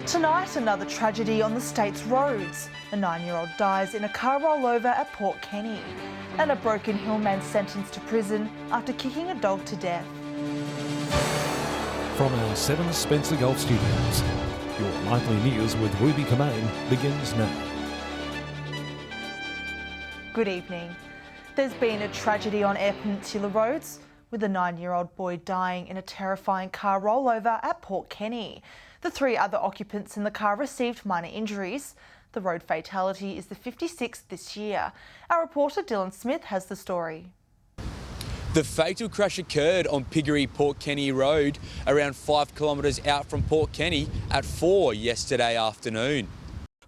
Tonight, another tragedy on the state's roads. A 9-year-old dies in a car rollover at Port Kenny. And a Broken Hill man sentenced to prison after kicking a dog to death. From our 7 Spencer Golf Studios, your nightly news with Ruby Kamain begins now. Good evening. There's been a tragedy on Eyre Peninsula roads, with a 9-year-old boy dying in a terrifying car rollover at Port Kenny. The 3 other occupants in the car received minor injuries. The road fatality is the 56th this year. Our reporter Dylan Smith has the story. The fatal crash occurred on Piggery Port Kenny Road, around 5 kilometres out from Port Kenny at 4 yesterday afternoon.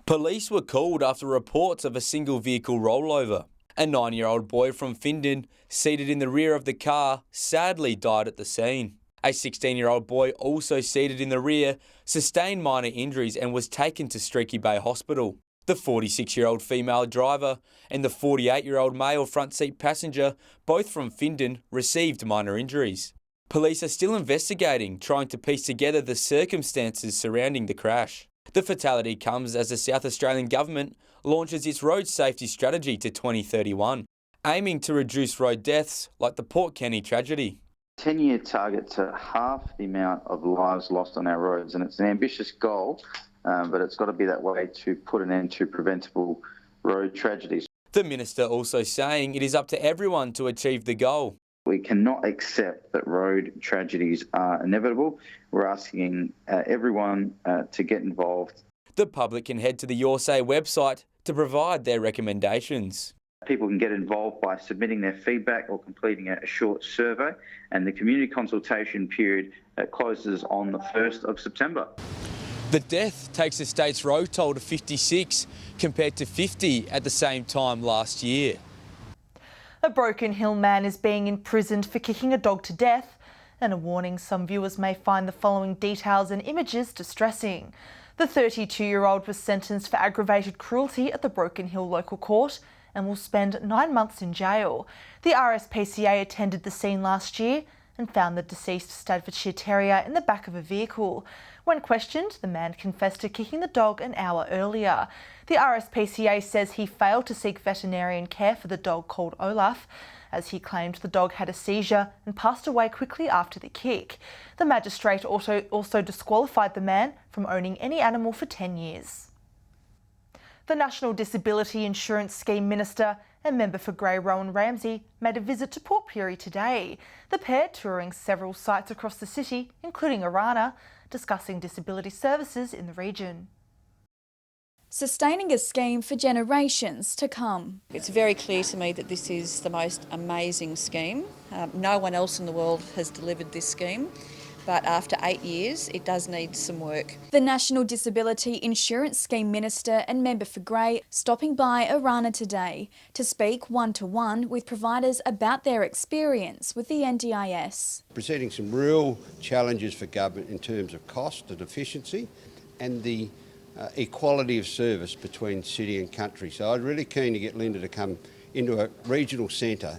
Police were called after reports of a single vehicle rollover. A 9-year-old boy from Findon, seated in the rear of the car, sadly died at the scene. A 16-year-old boy, also seated in the rear, sustained minor injuries and was taken to Streaky Bay Hospital. The 46-year-old female driver and the 48-year-old male front seat passenger, both from Findon, received minor injuries. Police are still investigating, trying to piece together the circumstances surrounding the crash. The fatality comes as the South Australian Government launches its road safety strategy to 2031, aiming to reduce road deaths like the Port Kenny tragedy. 10-year target to half the amount of lives lost on our roads, and it's an ambitious goal, but it's got to be that way to put an end to preventable road tragedies. The Minister also saying it is up to everyone to achieve the goal. We cannot accept that road tragedies are inevitable. We're asking everyone to get involved. The public can head to the Your Say website to provide their recommendations. People can get involved by submitting their feedback or completing a short survey, and the community consultation period closes on the 1st of September. The death takes the state's road toll to 56 compared to 50 at the same time last year. A Broken Hill man is being imprisoned for kicking a dog to death, and a warning: some viewers may find the following details and images distressing. The 32-year-old was sentenced for aggravated cruelty at the Broken Hill local court and will spend 9 months in jail. The RSPCA attended the scene last year and found the deceased Staffordshire Terrier in the back of a vehicle. When questioned, the man confessed to kicking the dog an hour earlier. The RSPCA says he failed to seek veterinarian care for the dog called Olaf, as he claimed the dog had a seizure and passed away quickly after the kick. The magistrate also disqualified the man from owning any animal for 10 years. The National Disability Insurance Scheme Minister and member for Grey Rowan Ramsey made a visit to Port Pirie today. The pair touring several sites across the city, including Arana, discussing disability services in the region. Sustaining a scheme for generations to come. It's very clear to me that this is the most amazing scheme. No one else in the world has delivered this scheme, but after 8 years, it does need some work. The National Disability Insurance Scheme Minister and member for Grey stopping by Arana today to speak one-to-one with providers about their experience with the NDIS. Presenting some real challenges for government in terms of cost and efficiency and the equality of service between city and country. So I'm really keen to get Linda to come into a regional centre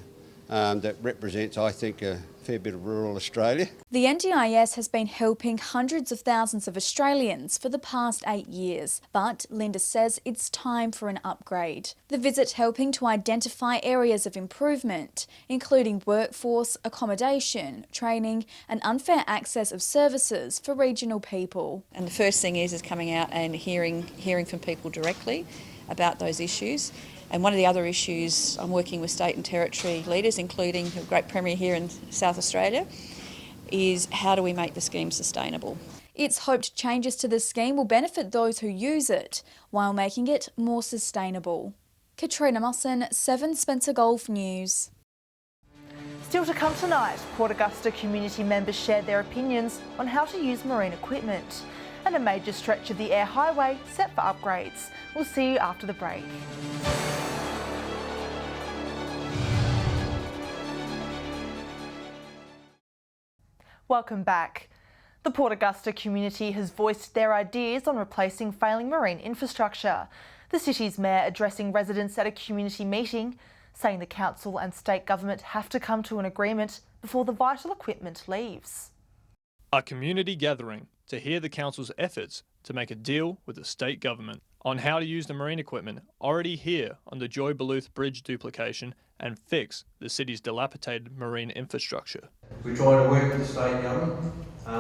that represents, I think, a fair bit of rural Australia. The NDIS has been helping hundreds of thousands of Australians for the past 8 years, but Linda says it's time for an upgrade. The visit helping to identify areas of improvement, including workforce, accommodation, training and unfair access of services for regional people. And the first thing is coming out and hearing from people directly about those issues. And one of the other issues, I'm working with state and territory leaders, including a great premier here in South Australia, is how do we make the scheme sustainable? It's hoped changes to the scheme will benefit those who use it while making it more sustainable. Katrina Musson, 7 Spencer Golf News. Still to come tonight, Port Augusta community members shared their opinions on how to use marine equipment, and a major stretch of the Air Highway set for upgrades. We'll see you after the break. Welcome back. The Port Augusta community has voiced their ideas on replacing failing marine infrastructure. The city's mayor addressing residents at a community meeting, saying the council and state government have to come to an agreement before the vital equipment leaves. A community gathering to hear the council's efforts to make a deal with the state government on how to use the marine equipment already here on the Joy Beluth Bridge duplication and fix the city's dilapidated marine infrastructure. We're trying to work with the state government.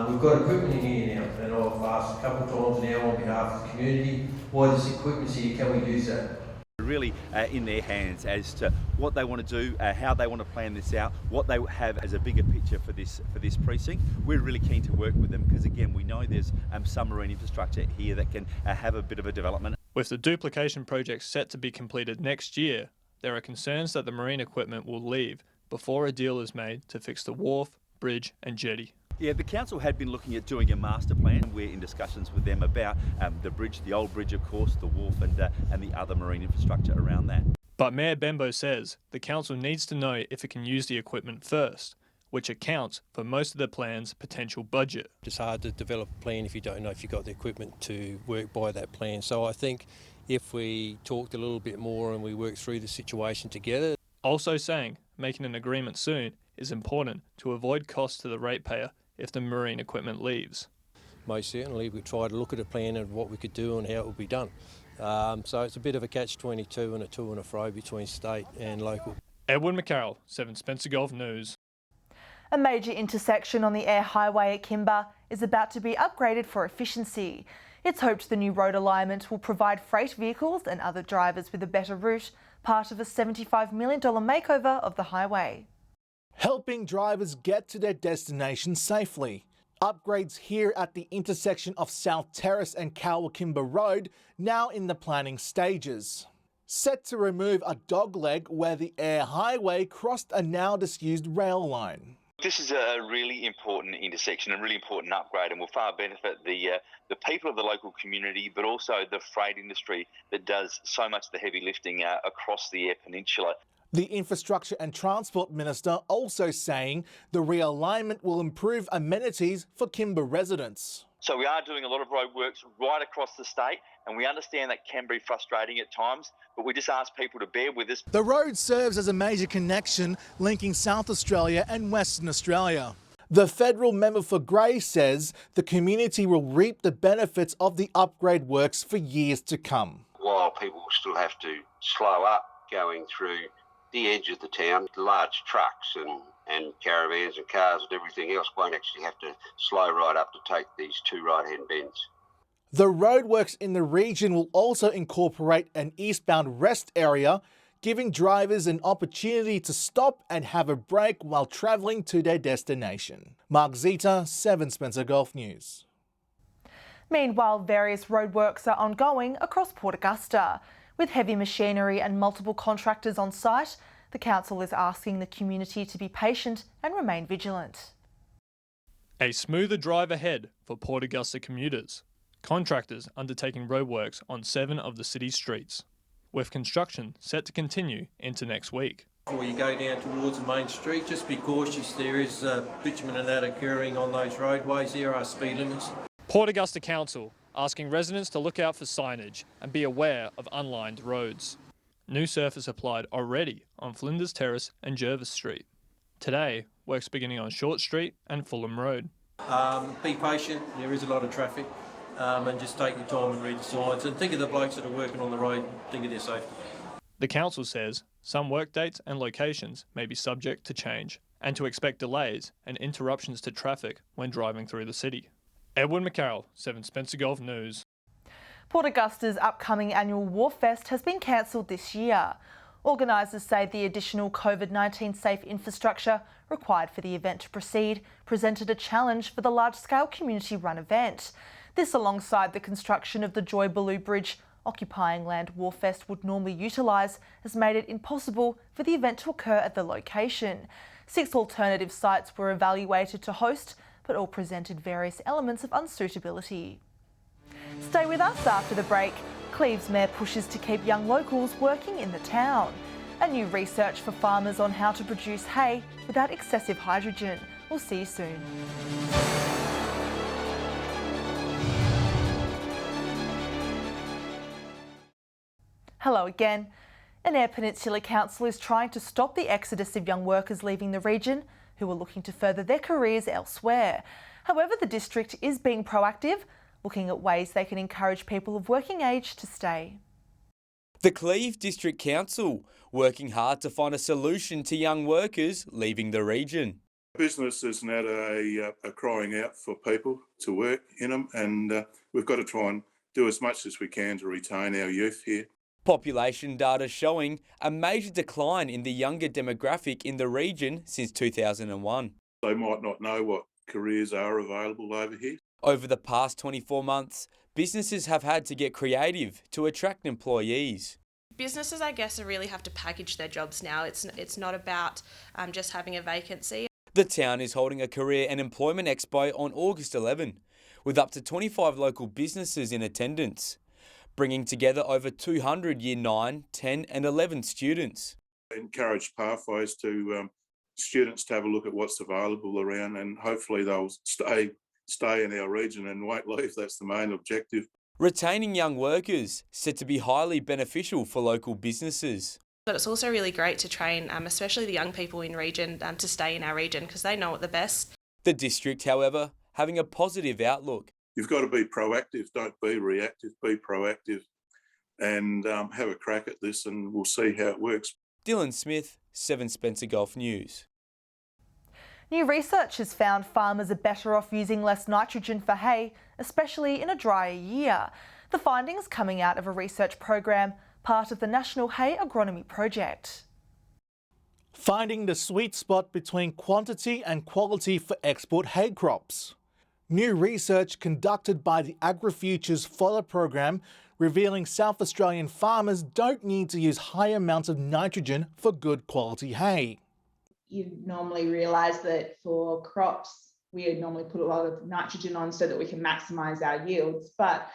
We've got equipment in here now, and I've asked a couple of times now on behalf of the community, why this equipment's here, can we use that? Really in their hands as to what they want to do, how they want to plan this out, what they have as a bigger picture for this precinct. We're really keen to work with them because again we know there's some marine infrastructure here that can have a bit of a development. With the duplication project set to be completed next year, there are concerns that the marine equipment will leave before a deal is made to fix the wharf, bridge and jetty. Yeah, the council had been looking at doing a master plan. We're in discussions with them about the bridge, the old bridge of course, the wharf and the other marine infrastructure around that. But Mayor Bembo says the council needs to know if it can use the equipment first, which accounts for most of the plan's potential budget. It's hard to develop a plan if you don't know if you've got the equipment to work by that plan. So I think if we talked a little bit more and we work through the situation together. Also saying making an agreement soon is important to avoid costs to the ratepayer if the marine equipment leaves. Most certainly we try to look at a plan of what we could do and how it would be done. So it's a bit of a catch-22 and a to and a fro between state and local. Edward McCarroll, 7 Spencer Gulf News. A major intersection on the Air Highway at Kimber is about to be upgraded for efficiency. It's hoped the new road alignment will provide freight vehicles and other drivers with a better route, part of a $75 million makeover of the highway. Helping drivers get to their destination safely. Upgrades here at the intersection of South Terrace and Kawakimba Road now in the planning stages. Set to remove a dogleg where the Air Highway crossed a now disused rail line. This is a really important intersection, a really important upgrade, and will far benefit the people of the local community, but also the freight industry that does so much of the heavy lifting across the Eyre Peninsula. The Infrastructure and Transport Minister also saying the realignment will improve amenities for Kimber residents. So we are doing a lot of roadworks right across the state, and we understand that can be frustrating at times, but we just ask people to bear with us. The road serves as a major connection linking South Australia and Western Australia. The federal member for Grey says the community will reap the benefits of the upgrade works for years to come. While people still have to slow up going through the edge of the town, large trucks and caravans and cars and everything else won't actually have to slow right up to take these two right-hand bends. The roadworks in the region will also incorporate an eastbound rest area, giving drivers an opportunity to stop and have a break while travelling to their destination. Mark Zita, 7 Spencer Gulf News. Meanwhile, various roadworks are ongoing across Port Augusta. With heavy machinery and multiple contractors on site, the council is asking the community to be patient and remain vigilant. A smoother drive ahead for Port Augusta commuters. Contractors undertaking roadworks on 7 of the city's streets, with construction set to continue into next week. Before you go down towards the main street, just be cautious, there is bitumen and that occurring on those roadways. There are speed limits. Port Augusta Council asking residents to look out for signage and be aware of unlined roads. New surface applied already on Flinders Terrace and Jervis Street. Today, works beginning on Short Street and Fulham Road. Be patient, there is a lot of traffic, and just take your time and read the signs and think of the blokes that are working on the road, think of their safety. The council says some work dates and locations may be subject to change and to expect delays and interruptions to traffic when driving through the city. Edward McCarroll, 7 Spencer Gulf News. Port Augusta's upcoming annual Wharf Fest has been cancelled this year. Organisers say the additional COVID-19 safe infrastructure required for the event to proceed presented a challenge for the large-scale community-run event. This, alongside the construction of the Joy Beluth Bridge, occupying land Wharf Fest would normally utilise, has made it impossible for the event to occur at the location. 6 alternative sites were evaluated to host, but all presented various elements of unsuitability. Stay with us after the break. Cleves Mayor pushes to keep young locals working in the town. A new research for farmers on how to produce hay without excessive hydrogen. We'll see you soon. Hello again. An Eyre Peninsula Council is trying to stop the exodus of young workers leaving the region who are looking to further their careers elsewhere. However, the district is being proactive, looking at ways they can encourage people of working age to stay. The Cleve District Council working hard to find a solution to young workers leaving the region. Business is now a crying out for people to work in them, and we've got to try and do as much as we can to retain our youth here. Population data showing a major decline in the younger demographic in the region since 2001. They might not know what careers are available over here. Over the past 24 months, businesses have had to get creative to attract employees. Businesses, I guess, really have to package their jobs now. It's not about just having a vacancy. The town is holding a career and employment expo on August 11, with up to 25 local businesses in attendance, bringing together over 200 Year 9, 10 and 11 students. Encourage pathways to students to have a look at what's available around, and hopefully they'll stay in our region and won't leave. That's the main objective. Retaining young workers said to be highly beneficial for local businesses. But it's also really great to train, especially the young people in region, to stay in our region because they know it the best. The district, however, having a positive outlook. You've got to be proactive, don't be reactive, be proactive and have a crack at this, and we'll see how it works. Dylan Smith, 7 Spencer Gulf News. New research has found farmers are better off using less nitrogen for hay, especially in a drier year. The findings coming out of a research program, part of the National Hay Agronomy Project. Finding the sweet spot between quantity and quality for export hay crops. New research conducted by the AgriFutures Fodder program revealing South Australian farmers don't need to use high amounts of nitrogen for good quality hay. You normally realise that for crops, we would normally put a lot of nitrogen on so that we can maximise our yields. But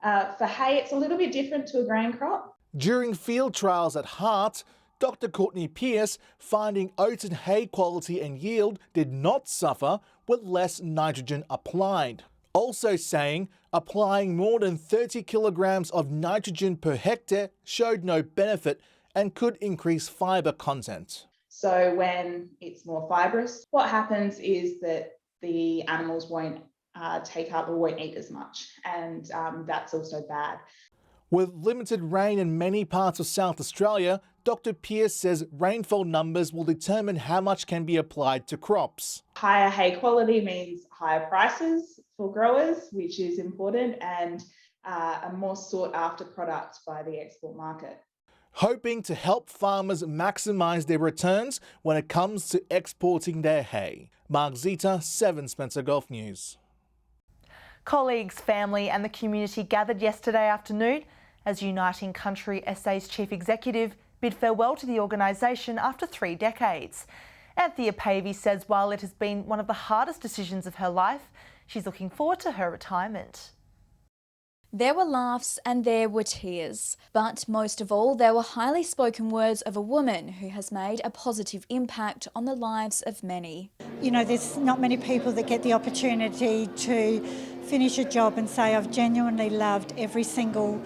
for hay, it's a little bit different to a grain crop. During field trials at Hart, Dr. Courtney Pearce finding oat and hay quality and yield did not suffer with less nitrogen applied. Also saying applying more than 30 kilograms of nitrogen per hectare showed no benefit and could increase fibre content. So when it's more fibrous, what happens is that the animals won't take up or won't eat as much, and that's also bad. With limited rain in many parts of South Australia, Dr. Pearce says rainfall numbers will determine how much can be applied to crops. Higher hay quality means higher prices for growers, which is important, and a more sought after product by the export market. Hoping to help farmers maximise their returns when it comes to exporting their hay. Mark Zita, 7 Spencer Gulf News. Colleagues, family and the community gathered yesterday afternoon as Uniting Country SA's Chief Executive bid farewell to the organisation after 3 decades. Anthea Pavey says while it has been one of the hardest decisions of her life, she's looking forward to her retirement. There were laughs and there were tears, but most of all there were highly spoken words of a woman who has made a positive impact on the lives of many. You know, there's not many people that get the opportunity to finish a job and say I've genuinely loved every single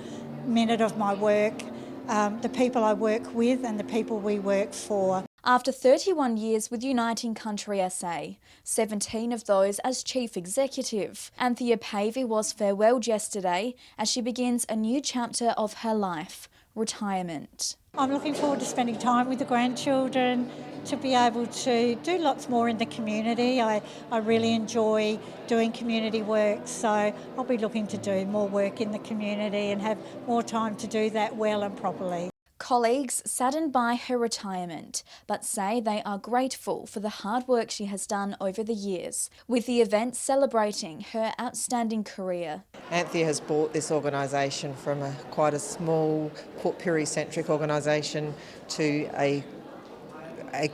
minute of my work, the people I work with and the people we work for. After 31 years with Uniting Country SA, 17 of those as Chief Executive, Anthea Pavey was farewelled yesterday as she begins a new chapter of her life, retirement. I'm looking forward to spending time with the grandchildren, to be able to do lots more in the community. I really enjoy doing community work, so I'll be looking to do more work in the community and have more time to do that well and properly. Colleagues saddened by her retirement, but say they are grateful for the hard work she has done over the years, with the event celebrating her outstanding career. Anthea has brought this organisation from quite a small Port Pirie-centric organisation to a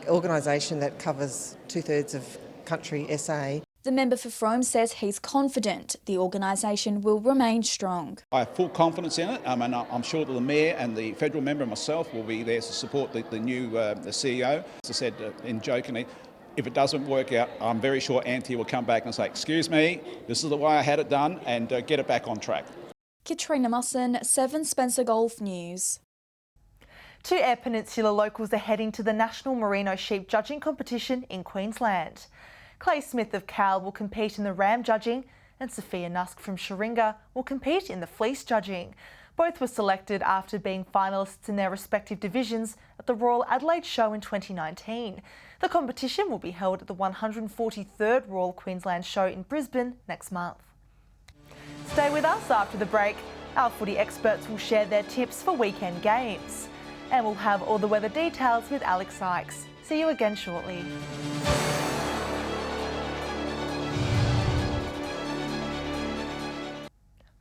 organisation that covers 2/3 of country SA. The member for Frome says he's confident the organisation will remain strong. I have full confidence in it, and I'm sure that the Mayor and the federal member and myself will be there to support the new the CEO. As I said jokingly, if it doesn't work out, I'm very sure Anthea will come back and say, excuse me, this is the way I had it done, and get it back on track. Katrina Musson, 7 Spencer Gulf News. Two Eyre Peninsula locals are heading to the National Merino Sheep Judging Competition in Queensland. Clay Smith of Cowell will compete in the ram judging and Sophia Nusk from Sharinga will compete in the fleece judging. Both were selected after being finalists in their respective divisions at the Royal Adelaide Show in 2019. The competition will be held at the 143rd Royal Queensland Show in Brisbane next month. Stay with us after the break. Our footy experts will share their tips for weekend games. And we'll have all the weather details with Alex Sykes. See you again shortly.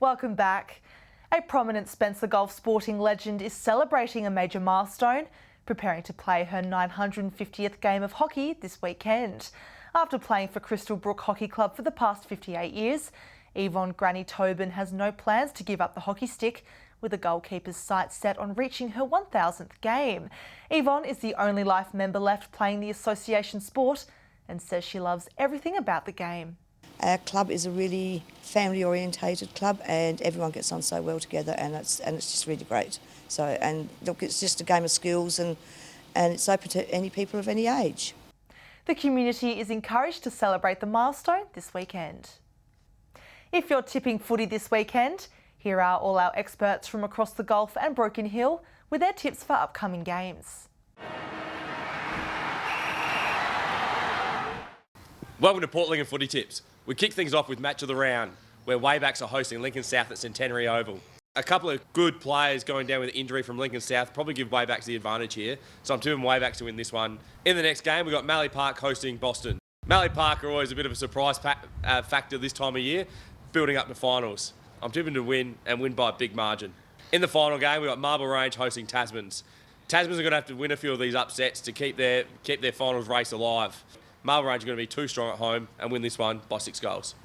Welcome back. A prominent Spencer Golf sporting legend is celebrating a major milestone, preparing to play her 950th game of hockey this weekend. After playing for Crystal Brook Hockey Club for the past 58 years, Yvonne Granny Tobin has no plans to give up the hockey stick, with the goalkeeper's sights set on reaching her 1000th game. Yvonne is the only life member left playing the association sport and says she loves everything about the game. Our club is a really family-orientated club and everyone gets on so well together, and it's just really great. So, and look, it's just a game of skills and it's open to any people of any age. The community is encouraged to celebrate the milestone this weekend. If you're tipping footy this weekend, here are all our experts from across the Gulf and Broken Hill with their tips for upcoming games. Welcome to Port Lincoln Footy Tips. We kick things off with Match of the Round, where Waybacks are hosting Lincoln South at Centenary Oval. A couple of good players going down with injury from Lincoln South probably give Waybacks the advantage here, so I'm tipping Waybacks to win this one. In the next game, we've got Mallee Park hosting Boston. Mallee Park are always a bit of a surprise factor this time of year, building up to finals. I'm tipping to win and win by a big margin. In the final game, we've got Marble Range hosting Tasmans. Tasmans are going to have to win a few of these upsets to keep their finals race alive. Marble Range are going to be too strong at home and win this one by 6 goals.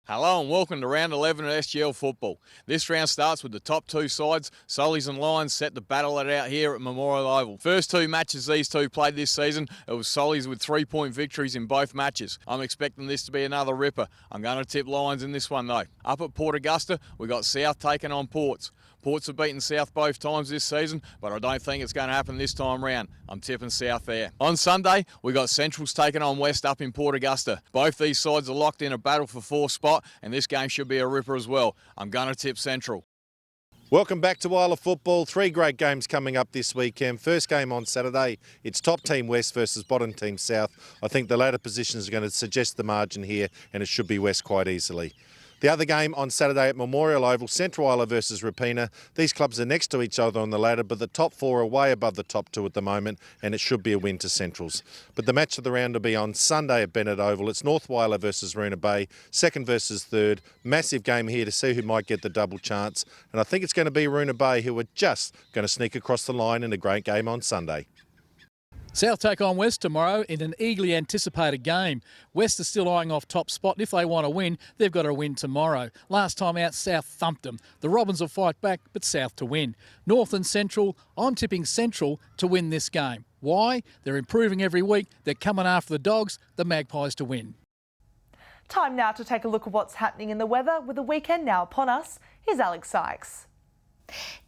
Hello and welcome to round 11 of SGL football. This round starts with the top two sides, Solies and Lions, set to battle it out here at Memorial Oval. First two matches these two played this season, it was Solies with 3-point victories in both matches. I'm expecting this to be another ripper. I'm going to tip Lions in this one though. Up at Port Augusta, we got South taking on Ports. Ports have beaten South both times this season, but I don't think it's going to happen this time round. I'm tipping South there. On Sunday, we got Centrals taking on West up in Port Augusta. Both these sides are locked in a battle for 4th spot, and this game should be a ripper as well. I'm going to tip Central. Welcome back to Isla Football. 3 great games coming up this weekend. First game on Saturday, it's top team West versus bottom team South. I think the latter positions are going to suggest the margin here, and it should be West quite easily. The other game on Saturday at Memorial Oval, Central Isla versus Rapina. These clubs are next to each other on the ladder, but the top 4 are way above the top 2 at the moment, and it should be a win to Centrals. But the match of the round will be on Sunday at Bennett Oval. It's North Wyler versus Roona Bay, 2nd versus 3rd. Massive game here to see who might get the double chance, and I think it's going to be Roona Bay who are just going to sneak across the line in a great game on Sunday. South take on West tomorrow in an eagerly anticipated game. West are still eyeing off top spot, and if they want to win, they've got to win tomorrow. Last time out, South thumped them. The Robins will fight back, but South to win. North and Central, I'm tipping Central to win this game. Why? They're improving every week. They're coming after the Dogs, the Magpies to win. Time now to take a look at what's happening in the weather with the weekend now upon us. Here's Alex Sykes.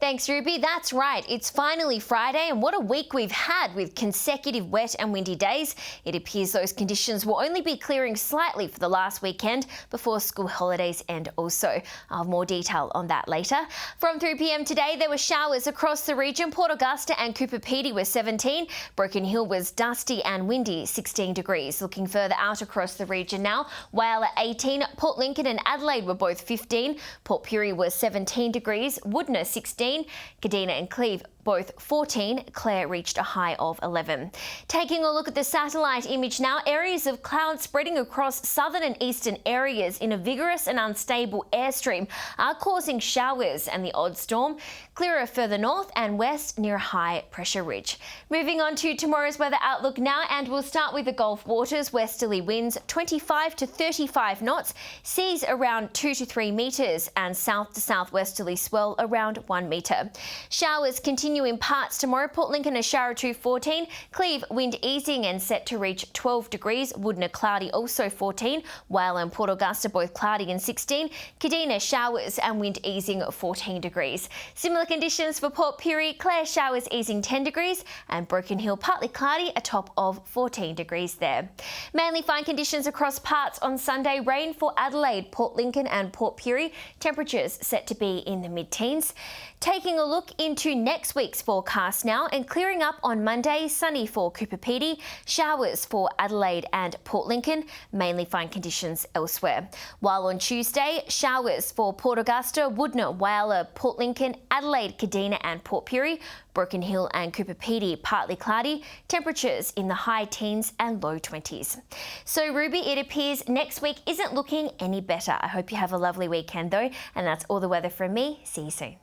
Thanks, Ruby. That's right. It's finally Friday, and what a week we've had with consecutive wet and windy days. It appears those conditions will only be clearing slightly for the last weekend before school holidays end also. I'll have more detail on that later. From 3 p.m. today, there were showers across the region. Port Augusta and Cooper Pedy were 17. Broken Hill was dusty and windy, 16 degrees. Looking further out across the region now, Whyalla 18, Port Lincoln and Adelaide were both 15. Port Pirie was 17 degrees, Woodness 16, Kadina and Cleve both 14. Clare reached a high of 11. Taking a look at the satellite image now, areas of cloud spreading across southern and eastern areas in a vigorous and unstable airstream are causing showers and the odd storm. Clearer further north and west near a high pressure ridge. Moving on to tomorrow's weather outlook now, and we'll start with the Gulf waters. Westerly winds 25 to 35 knots, seas around 2 to 3 metres, and south to southwesterly swell around 1 metre. Showers continue continue in parts tomorrow. Port Lincoln a shower 14, Cleve wind easing and set to reach 12 degrees, Woodner cloudy also 14, Whale and Port Augusta both cloudy and 16, Kadina showers and wind easing 14 degrees. Similar conditions for Port Pirie, Clare showers easing 10 degrees and Broken Hill partly cloudy, a top of 14 degrees there. Mainly fine conditions across parts on Sunday, rain for Adelaide, Port Lincoln and Port Pirie, temperatures set to be in the mid-teens. Taking a look into next week's forecast now, and clearing up on Monday, sunny for Cooper Pedy, showers for Adelaide and Port Lincoln, mainly fine conditions elsewhere. While on Tuesday, showers for Port Augusta, Woodner, Whyalla, Port Lincoln, Adelaide, Kadina and Port Pirie, Broken Hill and Cooper Pedy partly cloudy, temperatures in the high teens and low 20s. So Ruby, it appears next week isn't looking any better. I hope you have a lovely weekend though, and that's all the weather from me. See you soon.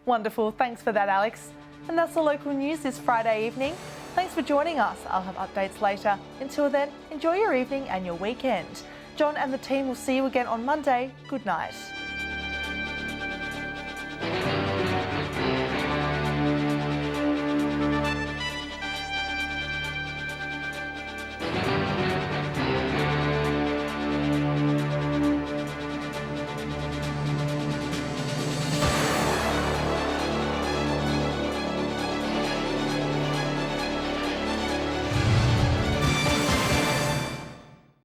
Wonderful, thanks for that, Alex. And that's the local news this Friday evening. Thanks for joining us. I'll have updates later. Until then, enjoy your evening and your weekend. John and the team will see you again on Monday. Good night.